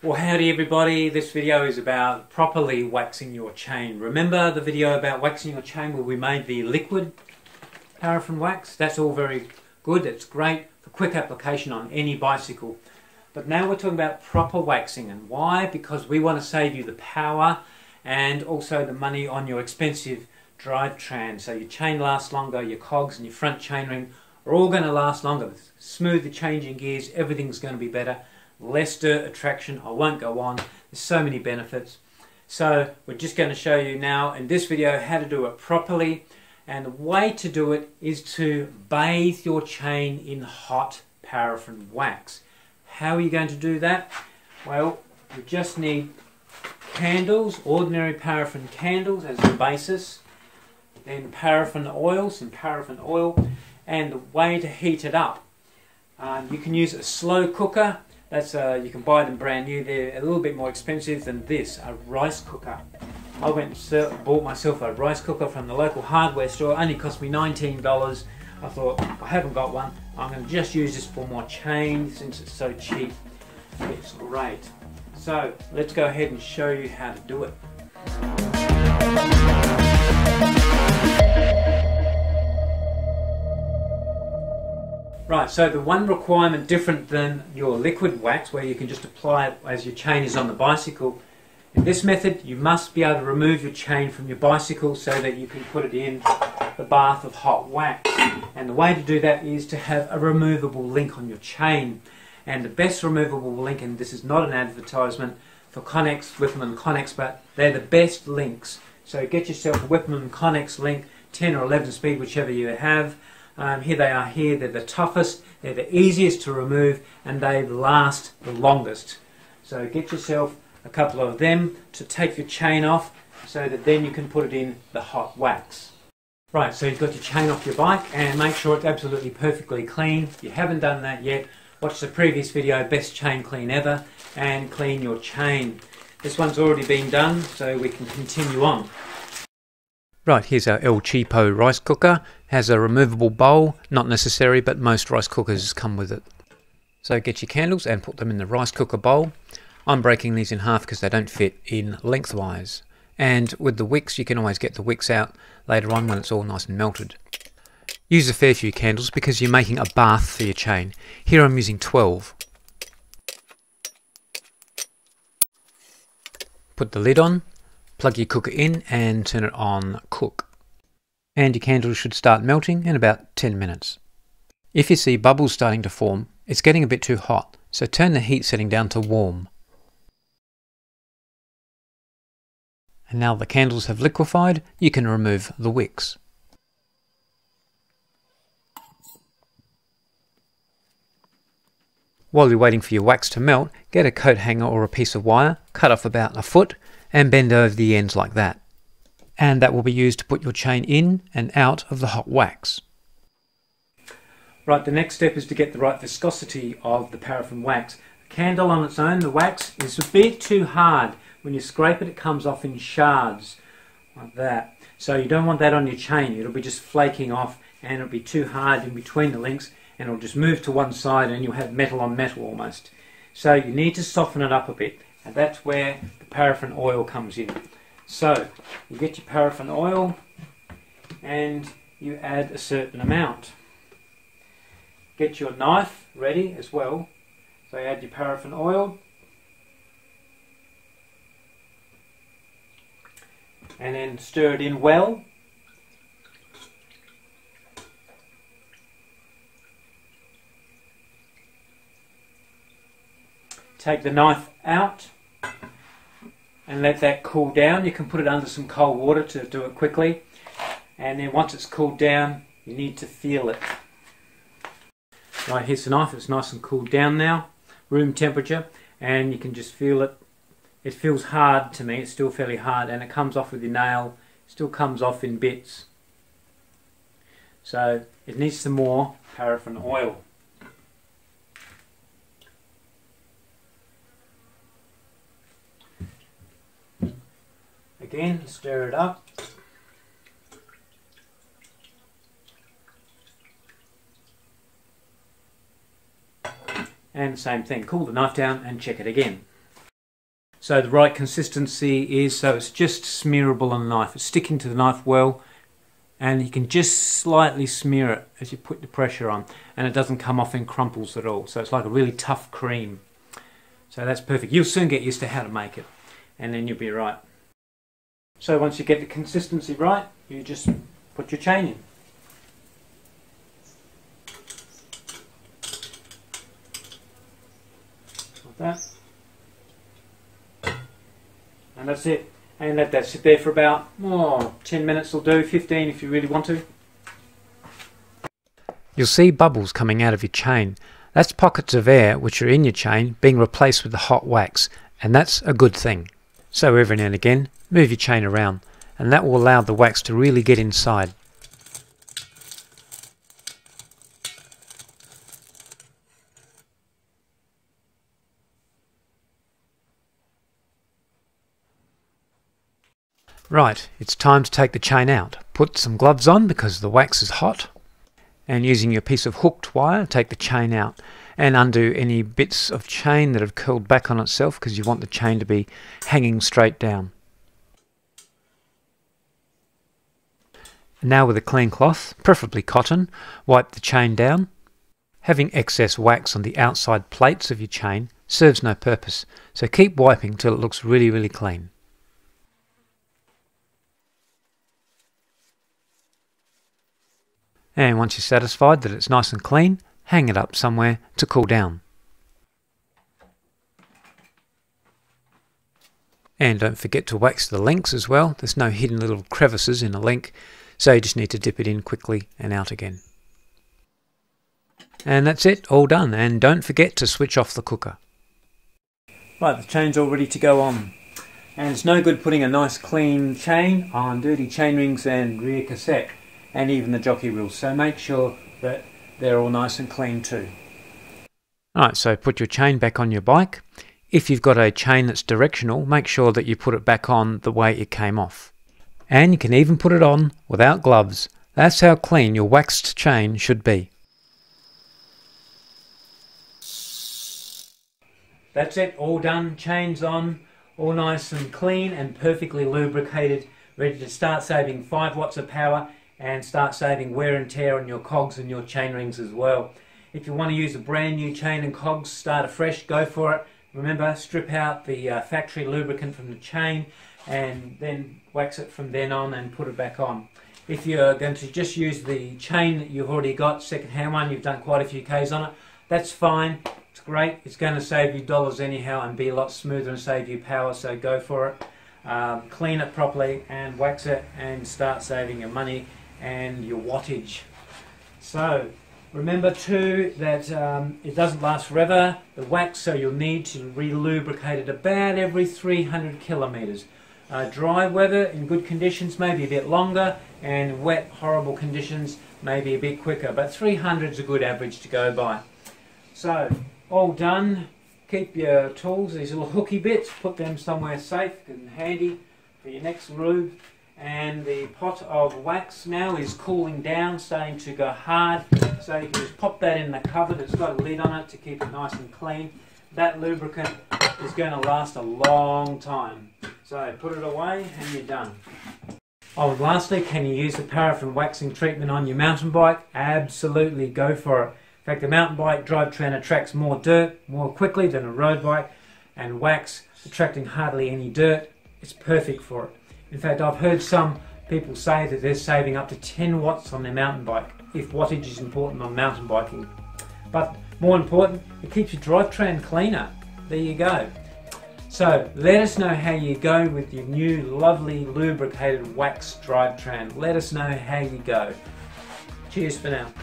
Well, howdy everybody. This video is about properly waxing your chain. Remember the video about waxing your chain where we made the liquid paraffin wax? That's all very good. It's great for quick application on any bicycle. But now we're talking about proper waxing. And why? Because we want to save you the power and also the money on your expensive drivetrain. So your chain lasts longer, your cogs and your front chainring are all going to last longer. Smoother changing gears, everything's going to be better. Less dirt attraction. I won't go on. There's so many benefits. So we're just going to show you now in this video how to do it properly. And the way to do it is to bathe your chain in hot paraffin wax. How are you going to do that? Well, you just need candles, ordinary paraffin candles as the basis. Then paraffin oil, some paraffin oil. And the way to heat it up. You can use a slow cooker. That's you can buy them brand new. They're a little bit more expensive than this, a rice cooker. I went and bought myself a rice cooker from the local hardware store. It only cost me $19. I thought, I haven't got one. I'm going to just use this for my chain since it's so cheap. It's great. So let's go ahead and show you how to do it. Right, so the one requirement different than your liquid wax where you can just apply it as your chain is on the bicycle. In this method you must be able to remove your chain from your bicycle so that you can put it in the bath of hot wax. And the way to do that is to have a removable link on your chain. And the best removable link, and this is not an advertisement for Connex, Whipperman Connex, but they're the best links. So get yourself a Whipperman Connex link, 10 or 11 speed, whichever you have. Here they are here. They're the toughest, they're the easiest to remove, and they last the longest. So get yourself a couple of them to take your chain off so that then you can put it in the hot wax. Right, so you've got your chain off your bike and make sure it's absolutely perfectly clean. If you haven't done that yet, watch the previous video, Best Chain Clean Ever, and clean your chain. This one's already been done, so we can continue on. Right, here's our El Cheapo rice cooker. Has a removable bowl, not necessary, but most rice cookers come with it. So get your candles and put them in the rice cooker bowl. I'm breaking these in half because they don't fit in lengthwise. And with the wicks, you can always get the wicks out later on when it's all nice and melted. Use a fair few candles because you're making a bath for your chain. Here I'm using 12. Put the lid on. Plug your cooker in and turn it on cook. And your candles should start melting in about 10 minutes. If you see bubbles starting to form, it's getting a bit too hot, so turn the heat setting down to warm. And now the candles have liquefied, you can remove the wicks. While you're waiting for your wax to melt, get a coat hanger or a piece of wire, cut off about 1 foot, and bend over the ends like that. And that will be used to put your chain in and out of the hot wax. Right, the next step is to get the right viscosity of the paraffin wax. The candle on its own, the wax, is a bit too hard. When you scrape it, it comes off in shards, like that. So you don't want that on your chain. It'll be just flaking off and it'll be too hard in between the links and it'll just move to one side and you'll have metal on metal almost. So you need to soften it up a bit. And that's where the paraffin oil comes in. So you get your paraffin oil and you add a certain amount. Get your knife ready as well. So you add your paraffin oil and then stir it in well. Take the knife out and let that cool down. You can put it under some cold water to do it quickly. And then once it's cooled down, you need to feel it. Right, here's the knife. It's nice and cooled down now, room temperature, and you can just feel it. It feels hard to me. It's still fairly hard, and it comes off with your nail. Still comes off in bits. So it needs some more paraffin oil. Again, stir it up. And same thing, cool the knife down and check it again. So the right consistency is so it's just smearable on the knife. It's sticking to the knife well, and you can just slightly smear it as you put the pressure on, and it doesn't come off in crumples at all. So it's like a really tough cream. So that's perfect. You'll soon get used to how to make it, and then you'll be right. So once you get the consistency right, you just put your chain in. Like that. And that's it. And let that sit there for about 10 minutes will do, 15 if you really want to. You'll see bubbles coming out of your chain. That's pockets of air which are in your chain being replaced with the hot wax, and that's a good thing. So every now and again, move your chain around, and that will allow the wax to really get inside. Right, it's time to take the chain out. Put some gloves on because the wax is hot, and using your piece of hooked wire, take the chain out and undo any bits of chain that have curled back on itself, because you want the chain to be hanging straight down. Now with a clean cloth, preferably cotton, wipe the chain down. Having excess wax on the outside plates of your chain serves no purpose, so keep wiping till it looks really clean. And once you're satisfied that it's nice and clean, hang it up somewhere to cool down. And don't forget to wax the links as well. There's no hidden little crevices in a link, so you just need to dip it in quickly and out again. And that's it, all done. And don't forget to switch off the cooker. Right, the chain's all ready to go on. And it's no good putting a nice clean chain on dirty chain rings and rear cassette, and even the jockey wheels, so make sure that they're all nice and clean too. Alright, so put your chain back on your bike. If you've got a chain that's directional, make sure that you put it back on the way it came off. And you can even put it on without gloves. That's how clean your waxed chain should be. That's it, all done, chain's on, all nice and clean and perfectly lubricated, ready to start saving 5 watts of power and start saving wear and tear on your cogs and your chain rings as well. If you want to use a brand new chain and cogs, start afresh, go for it. Remember, strip out the factory lubricant from the chain and then wax it from then on and put it back on. If you're going to just use the chain that you've already got, second-hand one, you've done quite a few Ks on it, that's fine, it's great, it's going to save you dollars anyhow and be a lot smoother and save you power, so go for it. Clean it properly and wax it and start saving your money and your wattage. So remember too that it doesn't last forever, the wax, so you'll need to re-lubricate it about every 300 kilometers. Dry weather in good conditions maybe a bit longer, and wet horrible conditions maybe a bit quicker, but 300 is a good average to go by. So all done. Keep your tools, these little hooky bits, put them somewhere safe and handy for your next lube. And the pot of wax now is cooling down, starting to go hard, so you can just pop that in the cupboard. It's got a lid on it to keep it nice and clean. That lubricant is going to last a long time, so put it away and you're done. Oh, and lastly, can you use the paraffin waxing treatment on your mountain bike? Absolutely, go for it. In fact, the mountain bike drivetrain attracts more dirt more quickly than a road bike, and wax attracting hardly any dirt, it's perfect for it. In fact, I've heard some people say that they're saving up to 10 watts on their mountain bike, if wattage is important on mountain biking. But more important, it keeps your drivetrain cleaner. There you go. So let us know how you go with your new lovely lubricated wax drivetrain. Let us know how you go. Cheers for now.